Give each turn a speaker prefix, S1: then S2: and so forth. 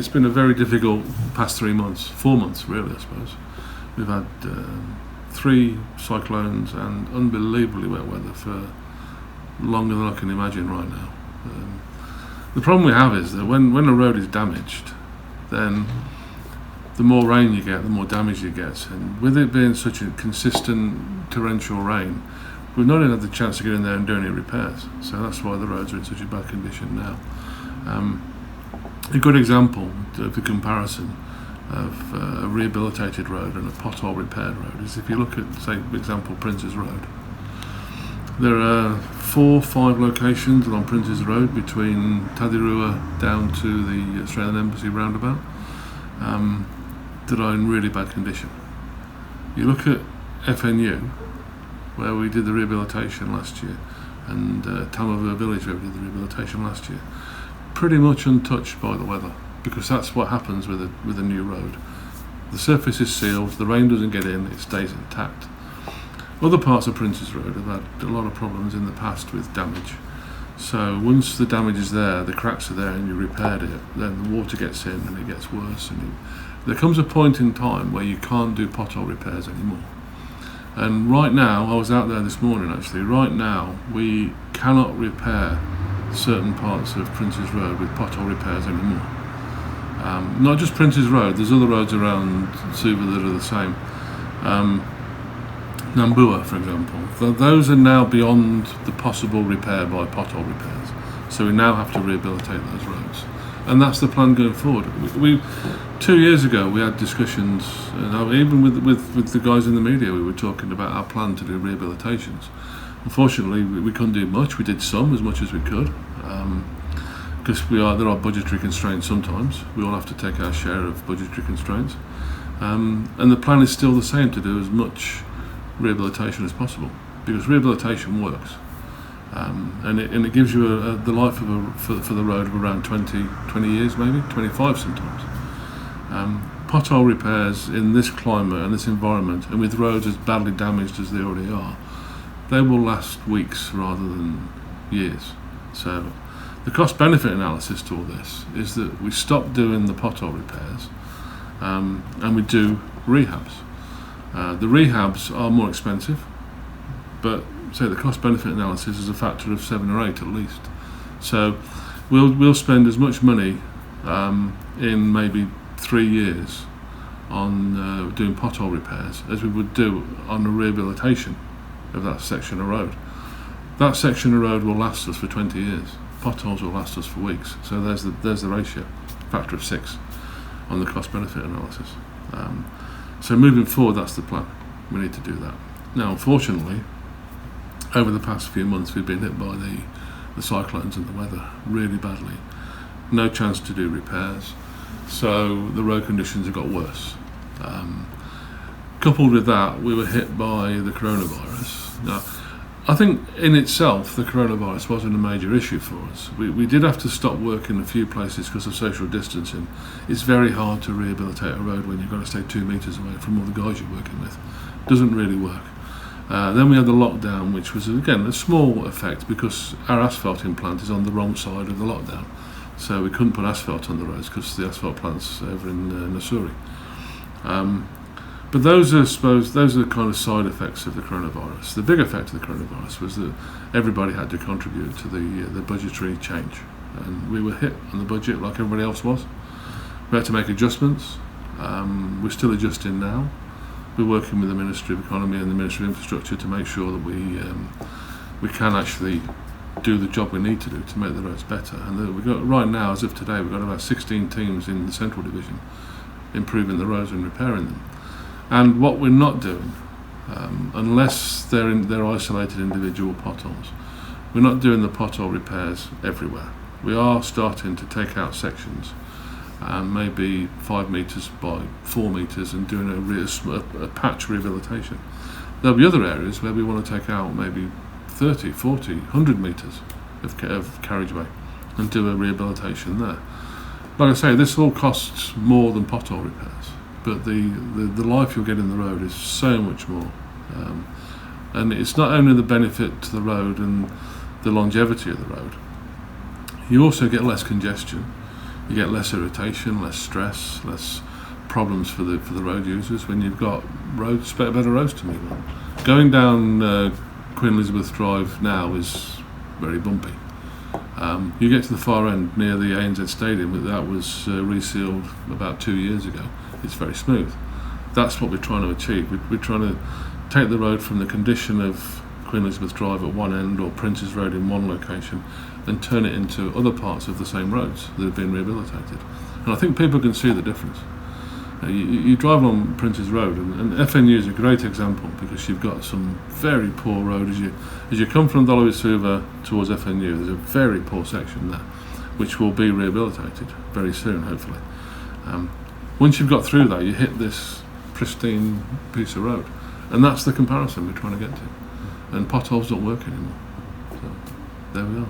S1: it's been a very difficult past 4 months really, I suppose. We've had 3 cyclones and unbelievably wet weather for longer than I can imagine right now. The problem we have is that when a road is damaged, then the more rain you get, the more damage you get. And with it being such a consistent torrential rain, we've not even had the chance to get in there and do any repairs. So that's why the roads are in such a bad condition now. A good example of the comparison of a rehabilitated road and a pothole repaired road is if you look at, say, for example, Prince's Road. There are 4 or 5 locations along Prince's Road between Tadirua down to the Australian Embassy roundabout that are in really bad condition. You look at FNU, where we did the rehabilitation last year, and Tamavur Village, where we did the rehabilitation last year, pretty much untouched by the weather, because that's what happens with a new road. The surface is sealed, the rain doesn't get in, it stays intact. Other parts of Prince's Road have had a lot of problems in the past with damage. So once the damage is there, the cracks are there and you repaired it, then the water gets in and it gets worse. And there comes a point in time where you can't do pothole repairs anymore. And right now, I was out there this morning actually, right now we cannot repair certain parts of Prince's Road with pothole repairs anymore. Not just Prince's Road, there's other roads around Suva that are the same. Nambua, for example, those are now beyond the possible repair by pothole repairs. So we now have to rehabilitate those roads. And that's the plan going forward. 2 years ago we had discussions, and even with the guys in the media, we were talking about our plan to do rehabilitations. Unfortunately, we couldn't do much. We did some, as much as we could, because there are budgetary constraints sometimes. We all have to take our share of budgetary constraints. And the plan is still the same, to do as much rehabilitation as possible, because rehabilitation works, and it gives you the life of for the road of around 20 years, maybe 25 sometimes. Pothole repairs in this climate and this environment, and with roads as badly damaged as they already are, they will last weeks rather than years. So the cost benefit analysis to all this is that we stop doing the pothole repairs and we do rehabs. The rehabs are more expensive, but say the cost benefit analysis is a factor of 7 or 8 at least. So we'll spend as much money in maybe 3 years on doing pothole repairs as we would do on a rehabilitation of that section of road. That section of road will last us for 20 years. Potholes will last us for weeks. So there's the ratio, factor of 6 on the cost benefit analysis. So moving forward, that's the plan. We need to do that. Now, unfortunately, over the past few months, we've been hit by the cyclones and the weather really badly. No chance to do repairs. So the road conditions have got worse. Coupled with that, we were hit by the coronavirus. Now, I think in itself, the coronavirus wasn't a major issue for us. We did have to stop work in a few places because of social distancing. It's very hard to rehabilitate a road when you've got to stay 2 meters away from all the guys you're working with. It doesn't really work. Then we had the lockdown, which was, again, a small effect because our asphalting plant is on the wrong side of the lockdown. So we couldn't put asphalt on the roads because the asphalt plant's over in Nasuri. But those are the kind of side effects of the coronavirus. The big effect of the coronavirus was that everybody had to contribute to the budgetary change, and we were hit on the budget like everybody else was. We had to make adjustments. We're still adjusting now. We're working with the Ministry of Economy and the Ministry of Infrastructure to make sure that we can actually do the job we need to do to make the roads better. And we've got, right now, as of today, we've got about 16 teams in the Central Division improving the roads and repairing them. And what we're not doing, unless they're isolated individual potholes, we're not doing the pothole repairs everywhere. We are starting to take out sections, maybe 5 meters by 4 meters, and doing a patch rehabilitation. There'll be other areas where we want to take out maybe 30, 40, 100 meters of carriageway and do a rehabilitation there. Like I say, this all costs more than pothole repairs, but the life you'll get in the road is so much more. And it's not only the benefit to the road and the longevity of the road, you also get less congestion. You get less irritation, less stress, less problems for the road users when you've got better roads to move on. Going down Queen Elizabeth Drive now is very bumpy. You get to the far end near the ANZ Stadium, that was resealed about 2 years ago. It's very smooth. That's what we're trying to achieve. We're trying to take the road from the condition of Queen Elizabeth Drive at one end or Prince's Road in one location and turn it into other parts of the same roads that have been rehabilitated. And I think people can see the difference. You drive along Prince's Road, and FNU is a great example because you've got some very poor road as you come from Dolowitsuva towards FNU. There's a very poor section there, which will be rehabilitated very soon, hopefully. Once you've got through that, you hit this pristine piece of road, and that's the comparison we're trying to get to. And potholes don't work anymore. So there we are.